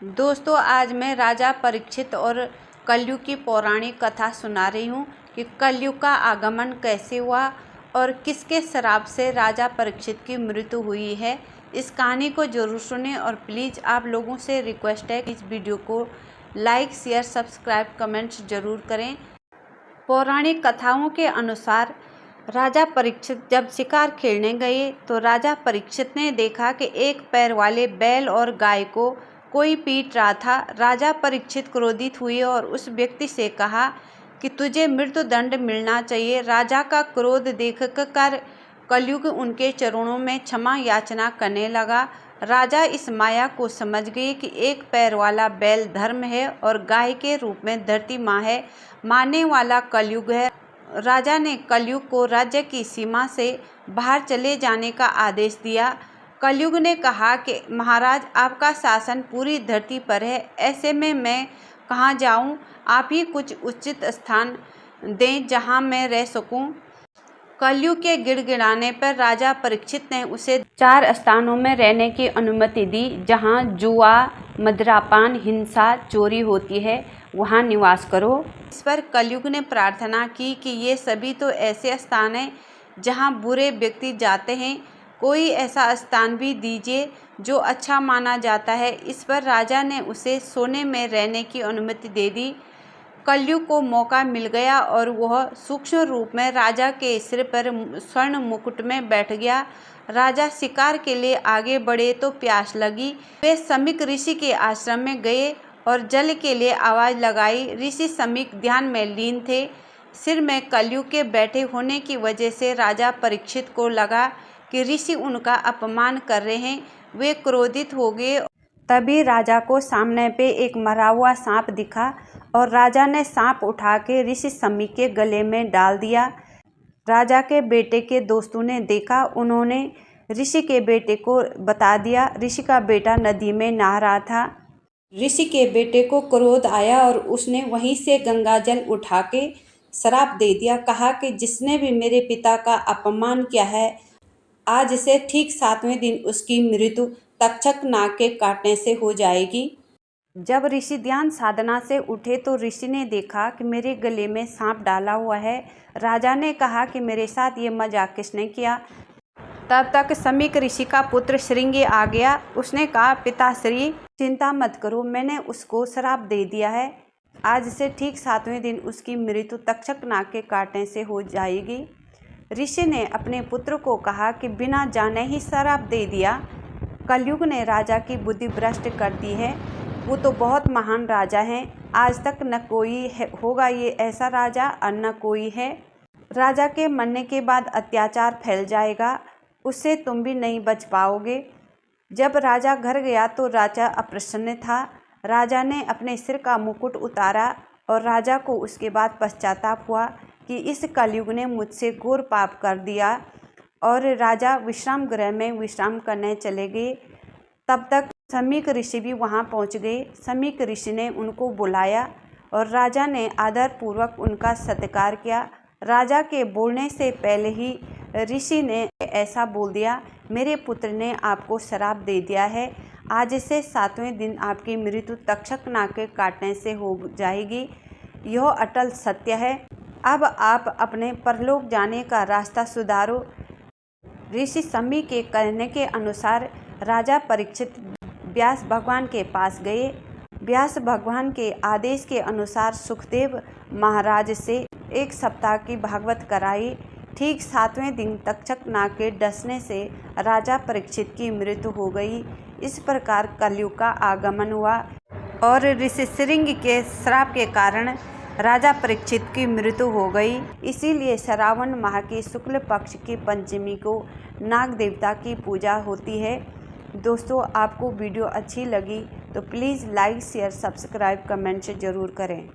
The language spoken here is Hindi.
दोस्तों, आज मैं राजा परीक्षित और कलयुग की पौराणिक कथा सुना रही हूँ कि कलयुग का आगमन कैसे हुआ और किसके श्राप से राजा परीक्षित की मृत्यु हुई है। इस कहानी को जरूर सुनें और प्लीज़ आप लोगों से रिक्वेस्ट है कि इस वीडियो को लाइक, शेयर, सब्सक्राइब, कमेंट्स जरूर करें। पौराणिक कथाओं के अनुसार राजा परीक्षित जब शिकार खेलने गए तो राजा परीक्षित ने देखा कि एक पैर वाले बैल और गाय को कोई पीट रहा था। राजा परीक्षित क्रोधित हुए और उस व्यक्ति से कहा कि तुझे मृत्युदंड मिलना चाहिए। राजा का क्रोध देखकर कलयुग उनके चरणों में क्षमा याचना करने लगा। राजा इस माया को समझ गए कि एक पैर वाला बैल धर्म है और गाय के रूप में धरती माँ है, मारने वाला कलयुग है। राजा ने कलयुग को राज्य की सीमा से बाहर चले जाने का आदेश दिया। कलयुग ने कहा कि महाराज, आपका शासन पूरी धरती पर है, ऐसे में मैं कहाँ जाऊँ? आप ही कुछ उचित स्थान दें जहाँ मैं रह सकूँ। कलयुग के गिड़गिड़ाने पर राजा परीक्षित ने उसे 4 स्थानों में रहने की अनुमति दी जहाँ जुआ, मदिरापान, हिंसा, चोरी होती है, वहाँ निवास करो। इस पर कलयुग ने प्रार्थना की कि ये सभी तो ऐसे स्थान हैं जहाँ बुरे व्यक्ति जाते हैं, कोई ऐसा स्थान भी दीजिए जो अच्छा माना जाता है। इस पर राजा ने उसे सोने में रहने की अनुमति दे दी। कलयुग को मौका मिल गया और वह सूक्ष्म रूप में राजा के सिर पर स्वर्ण मुकुट में बैठ गया। राजा शिकार के लिए आगे बढ़े तो प्यास लगी। वे समीक ऋषि के आश्रम में गए और जल के लिए आवाज़ लगाई। ऋषि समीक ध्यान में लीन थे। सिर में कलयुग के बैठे होने की वजह से राजा परीक्षित को लगा कि ऋषि उनका अपमान कर रहे हैं। वे क्रोधित हो गए। तभी राजा को सामने पे एक मरा हुआ सांप दिखा और राजा ने सांप उठा के ऋषि समीक के गले में डाल दिया। राजा के बेटे के दोस्तों ने देखा, उन्होंने ऋषि के बेटे को बता दिया। ऋषि का बेटा नदी में नहा रहा था। ऋषि के बेटे को क्रोध आया और उसने वहीं से गंगा जल उठा के श्राप दे दिया। कहा कि जिसने भी मेरे पिता का अपमान किया है, आज से ठीक 7वें दिन उसकी मृत्यु तक्षक नाग के काटने से हो जाएगी। जब ऋषि ध्यान साधना से उठे तो ऋषि ने देखा कि मेरे गले में सांप डाला हुआ है। राजा ने कहा कि मेरे साथ ये मजाक किसने किया। तब तक समीक ऋषि का पुत्र श्रृंगी आ गया। उसने कहा, पिताश्री, चिंता मत करो, मैंने उसको श्राप दे दिया है। आज से ठीक 7वें दिन उसकी मृत्यु तक्षक नाग के काटने से हो जाएगी। ऋषि ने अपने पुत्र को कहा कि बिना जाने ही श्राप दे दिया। कलयुग ने राजा की बुद्धि भ्रष्ट कर दी है। वो तो बहुत महान राजा हैं, आज तक न कोई होगा ये ऐसा राजा और न कोई है। राजा के मरने के बाद अत्याचार फैल जाएगा, उससे तुम भी नहीं बच पाओगे। जब राजा घर गया तो राजा अप्रसन्न था। राजा ने अपने सिर का मुकुट उतारा और राजा को उसके बाद पश्चाताप हुआ कि इस कलयुग ने मुझसे घोर पाप कर दिया। और राजा विश्राम गृह में विश्राम करने चले गए। तब तक समीक ऋषि भी वहां पहुंच गए। समीक ऋषि ने उनको बुलाया और राजा ने आदरपूर्वक उनका सत्कार किया। राजा के बोलने से पहले ही ऋषि ने ऐसा बोल दिया, मेरे पुत्र ने आपको श्राप दे दिया है, आज से 7वें दिन आपकी मृत्यु तक्षक नाग के काटने से हो जाएगी। यह अटल सत्य है। अब आप अपने परलोक जाने का रास्ता सुधारो। ऋषि समीक के कहने के अनुसार राजा परीक्षित व्यास भगवान के पास गए। व्यास भगवान के आदेश के अनुसार सुखदेव महाराज से 1 सप्ताह की भागवत कराई। ठीक 7वें दिन तक्षक नाग के डसने से राजा परीक्षित की मृत्यु हो गई। इस प्रकार कलयुग का आगमन हुआ और ऋषि श्रृंगी के श्राप के कारण राजा परीक्षित की मृत्यु हो गई। इसीलिए श्रावण माह की शुक्ल पक्ष की पंचमी को नाग देवता की पूजा होती है। दोस्तों, आपको वीडियो अच्छी लगी तो please like, share, subscribe, comment जरूर करें।